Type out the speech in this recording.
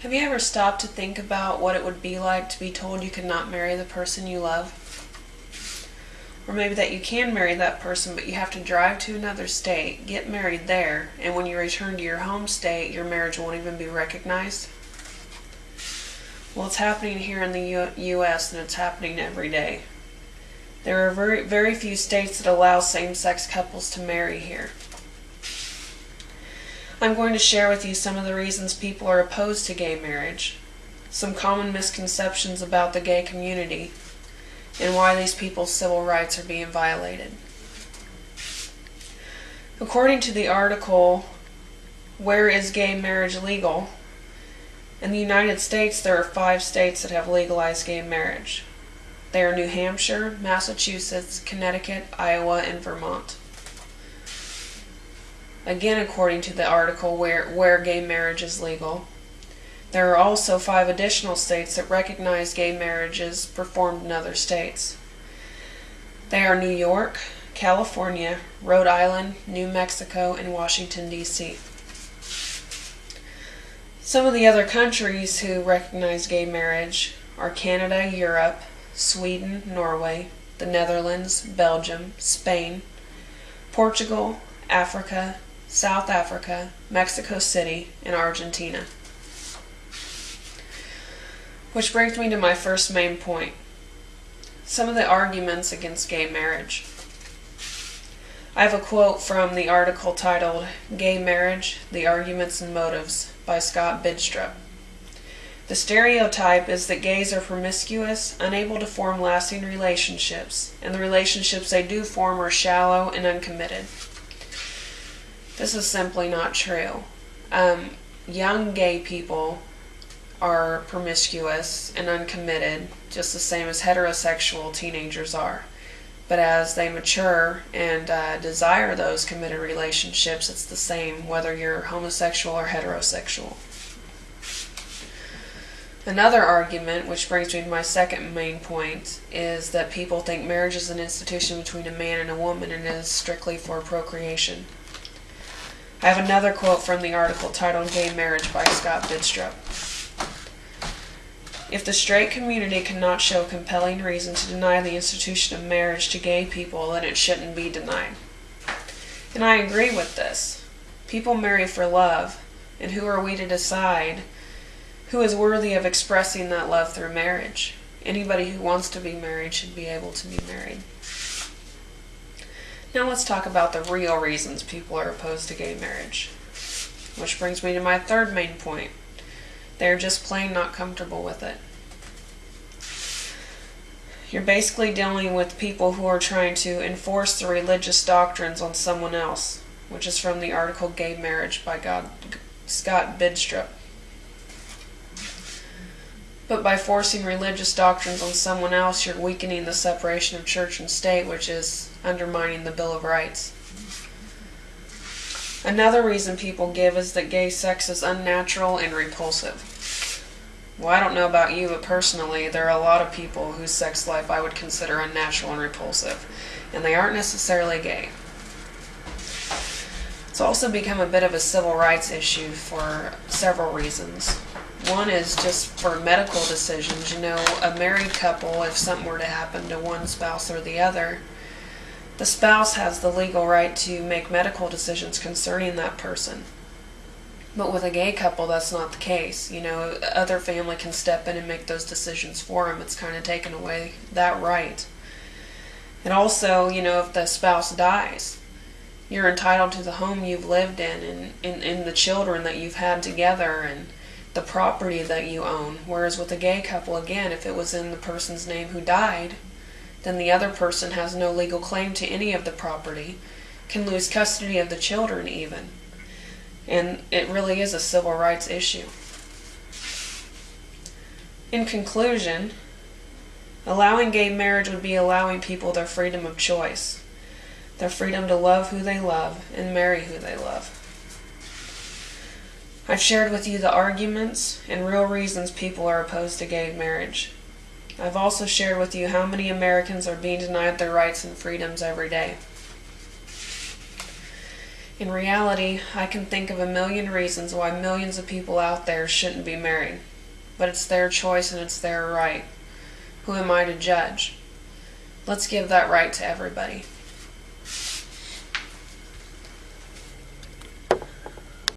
Have you ever stopped to think about what it would be like to be told you could not marry the person you love? Or maybe that you can marry that person, but you have to drive to another state, get married there, and when you return to your home state, your marriage won't even be recognized? Well, it's happening here in the U.S., and it's happening every day. There are very, very few states that allow same-sex couples to marry here. I'm going to share with you some of the reasons people are opposed to gay marriage, some common misconceptions about the gay community, and why these people's civil rights are being violated. According to the article, Where is Gay Marriage Legal? In the United States, there are 5 states that have legalized gay marriage. They are New Hampshire, Massachusetts, Connecticut, Iowa, and Vermont. Again, according to the article where gay marriage is legal, there are also 5 additional states that recognize gay marriages performed in other states. They are New York, California, Rhode Island, New Mexico, and Washington, D.C. Some of the other countries who recognize gay marriage are Canada, Europe, Sweden, Norway, the Netherlands, Belgium, Spain, Portugal, Africa, South Africa, Mexico City, and Argentina. Which brings me to my first main point. Some of the arguments against gay marriage. I have a quote from the article titled Gay Marriage, The Arguments and Motives by Scott Bidstrup. The stereotype is that gays are promiscuous, unable to form lasting relationships, and the relationships they do form are shallow and uncommitted. This is simply not true. Young gay people are promiscuous and uncommitted, just the same as heterosexual teenagers are. But as they mature and desire those committed relationships, it's the same whether you're homosexual or heterosexual. Another argument, which brings me to my second main point, is that people think marriage is an institution between a man and a woman and is strictly for procreation. I have another quote from the article titled Gay Marriage by Scott Bidstrup. If the straight community cannot show compelling reason to deny the institution of marriage to gay people, then it shouldn't be denied. And I agree with this. People marry for love, and who are we to decide who is worthy of expressing that love through marriage? Anybody who wants to be married should be able to be married. Now let's talk about the real reasons people are opposed to gay marriage. Which brings me to my third main point. They're just plain not comfortable with it. You're basically dealing with people who are trying to enforce the religious doctrines on someone else, which is from the article Gay Marriage by Scott Bidstrup. But by forcing religious doctrines on someone else, you're weakening the separation of church and state, which is undermining the Bill of Rights. Another reason people give is that gay sex is unnatural and repulsive. Well, I don't know about you, but personally, there are a lot of people whose sex life I would consider unnatural and repulsive, and they aren't necessarily gay. It's also become a bit of a civil rights issue for several reasons. One is just for medical decisions. You know, a married couple, if something were to happen to one spouse or the other, the spouse has the legal right to make medical decisions concerning that person. But with a gay couple, that's not the case. You know, other family can step in and make those decisions for them. It's kind of taken away that right. And also, you know, if the spouse dies, you're entitled to the home you've lived in and the children that you've had together and the property that you own. Whereas with a gay couple, again, if it was in the person's name who died, then the other person has no legal claim to any of the property, can lose custody of the children even. And it really is a civil rights issue. In conclusion, allowing gay marriage would be allowing people their freedom of choice, their freedom to love who they love and marry who they love. I've shared with you the arguments and real reasons people are opposed to gay marriage. I've also shared with you how many Americans are being denied their rights and freedoms every day. In reality, I can think of a million reasons why millions of people out there shouldn't be married. But it's their choice and it's their right. Who am I to judge? Let's give that right to everybody.